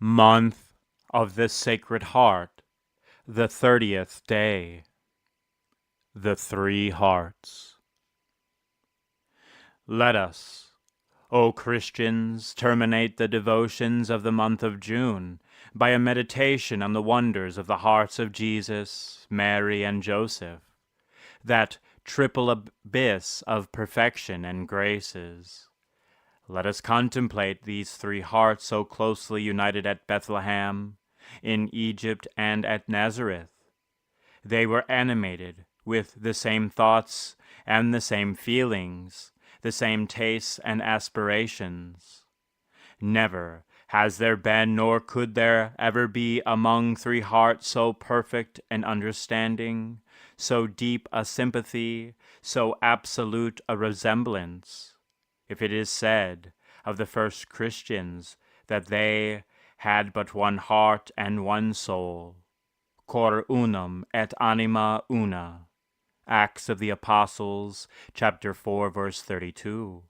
Month of the Sacred Heart, the 30th day. The Three Hearts. Let us, O Christians, terminate the devotions of the month of June by a meditation on the wonders of the hearts of Jesus, Mary, and Joseph, that triple abyss of perfection and graces. Let us contemplate these three hearts so closely united at Bethlehem, in Egypt, and at Nazareth. They were animated with the same thoughts and the same feelings, the same tastes and aspirations. Never has there been, nor could there ever be, among three hearts so perfect an understanding, so deep a sympathy, so absolute a resemblance. If it is said of the first Christians that they had but one heart and one soul, cor unum et anima una, Acts of the Apostles, chapter 4, verse 32.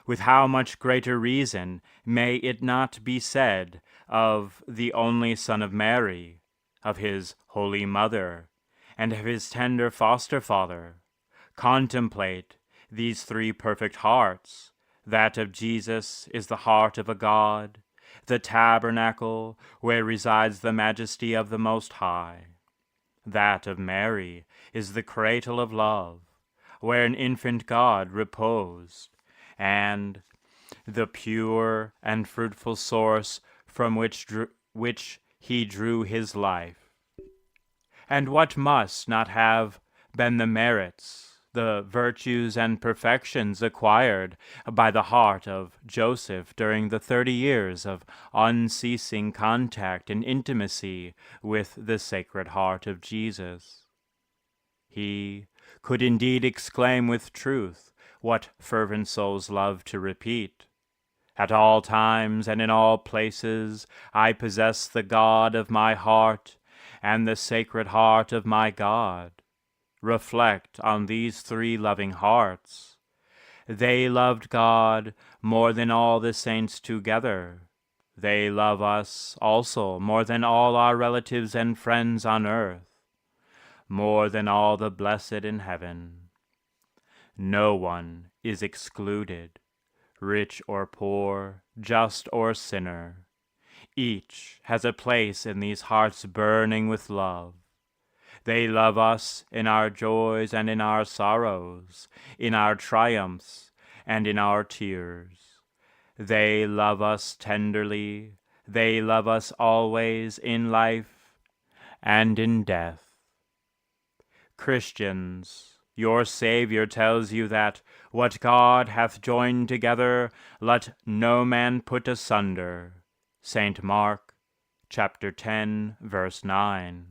With how much greater reason may it not be said of the only Son of Mary, of his Holy Mother, and of his tender foster father? Contemplate these three perfect hearts. That of Jesus is the heart of a God, the tabernacle where resides the majesty of the Most High. That of Mary is the cradle of love, where an infant God reposed, and the pure and fruitful source from which he drew his life. And what must not have been the merits, the virtues and perfections acquired by the heart of Joseph during the 30 years of unceasing contact and intimacy with the Sacred Heart of Jesus. He could indeed exclaim with truth what fervent souls love to repeat: "At all times and in all places I possess the God of my heart and the Sacred Heart of my God." Reflect on these three loving hearts. They loved God more than all the saints together. They love us also more than all our relatives and friends on earth, more than all the blessed in heaven. No one is excluded, rich or poor, just or sinner. Each has a place in these hearts burning with love. They love us in our joys and in our sorrows, in our triumphs and in our tears. They love us tenderly. They love us always in life and in death. Christians, your Savior tells you that what God hath joined together, let no man put asunder. St. Mark, chapter 10, verse 9.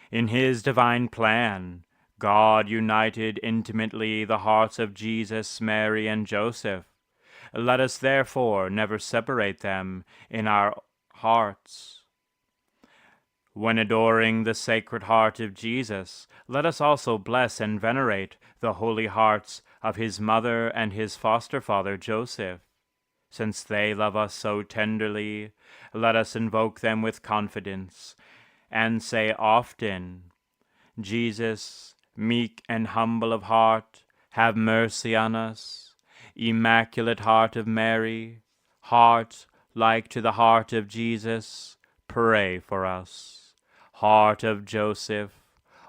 In his divine plan, God united intimately the hearts of Jesus, Mary, and Joseph. Let us therefore never separate them in our hearts. When adoring the Sacred Heart of Jesus, let us also bless and venerate the holy hearts of his mother and his foster father Joseph. Since they love us so tenderly, let us invoke them with confidence, and say often, "Jesus, meek and humble of heart, have mercy on us. Immaculate Heart of Mary, heart like to the heart of Jesus, pray for us. Heart of Joseph,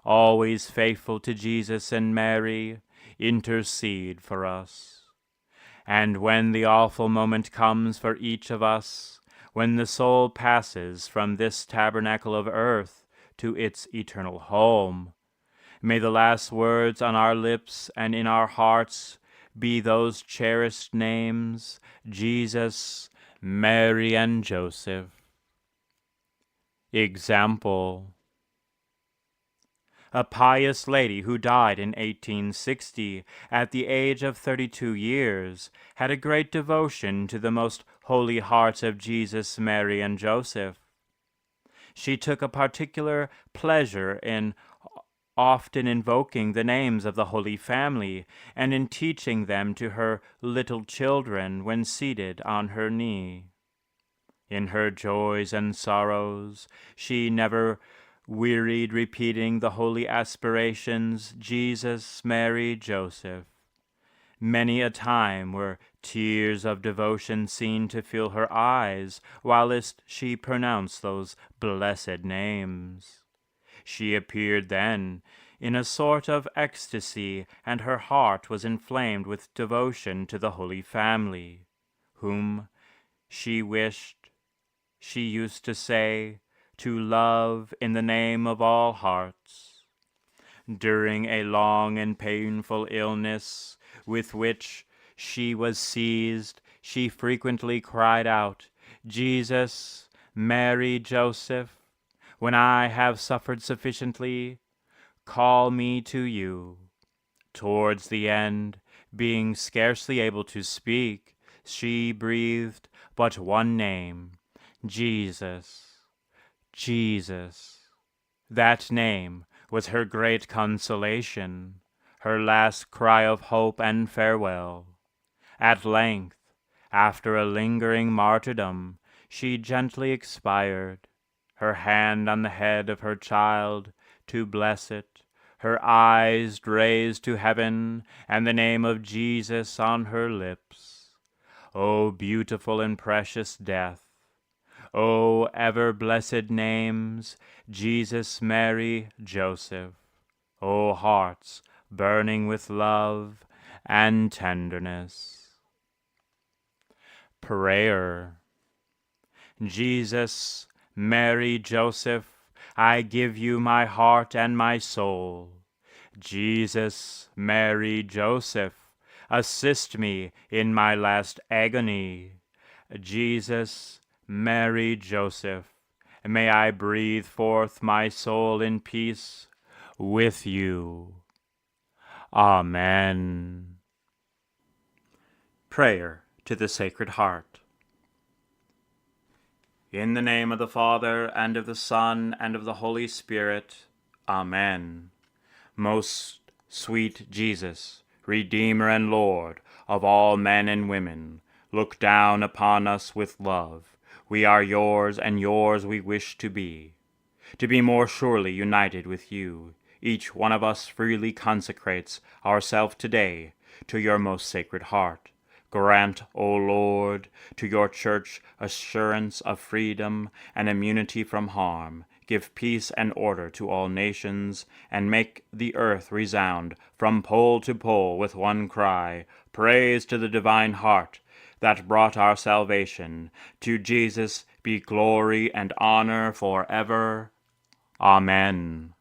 always faithful to Jesus and Mary, intercede for us." And when the awful moment comes for each of us, when the soul passes from this tabernacle of earth to its eternal home, may the last words on our lips and in our hearts be those cherished names, Jesus, Mary, and Joseph. Example: a pious lady who died in 1860 at the age of 32 years had a great devotion to the most holy hearts of Jesus, Mary, and Joseph. She took a particular pleasure in often invoking the names of the Holy Family and in teaching them to her little children when seated on her knee. In her joys and sorrows, she never wearied repeating the holy aspirations, Jesus, Mary, Joseph. Many a time were tears of devotion seen to fill her eyes, whilst she pronounced those blessed names. She appeared then in a sort of ecstasy, and her heart was inflamed with devotion to the Holy Family, whom she wished, she used to say, to love in the name of all hearts. During a long and painful illness with which she was seized, she frequently cried out, Jesus, Mary, Joseph, when I have suffered sufficiently, call me to you. Towards the end, being scarcely able to speak, she breathed but one name, Jesus, Jesus. That name was her great consolation, her last cry of hope and farewell. At length, after a lingering martyrdom, she gently expired, her hand on the head of her child to bless it, her eyes raised to heaven, and the name of Jesus on her lips. O beautiful and precious death! O ever blessed names, Jesus, Mary, Joseph! O hearts burning with love and tenderness! Prayer. Jesus, Mary, Joseph, I give you my heart and my soul. Jesus, Mary, Joseph, assist me in my last agony. Jesus, Mary, Joseph, may I breathe forth my soul in peace with you. Amen. Prayer to the Sacred Heart. In the name of the Father, and of the Son, and of the Holy Spirit. Amen. Most sweet Jesus, Redeemer and Lord of all men and women, look down upon us with love. We are yours, and yours we wish to be more surely united with you. Each one of us freely consecrates ourselves today to your most sacred heart. Grant, O Lord, to your Church assurance of freedom and immunity from harm. Give peace and order to all nations, and make the earth resound from pole to pole with one cry, Praise to the divine heart that brought our salvation. To Jesus be glory and honor forever. Amen.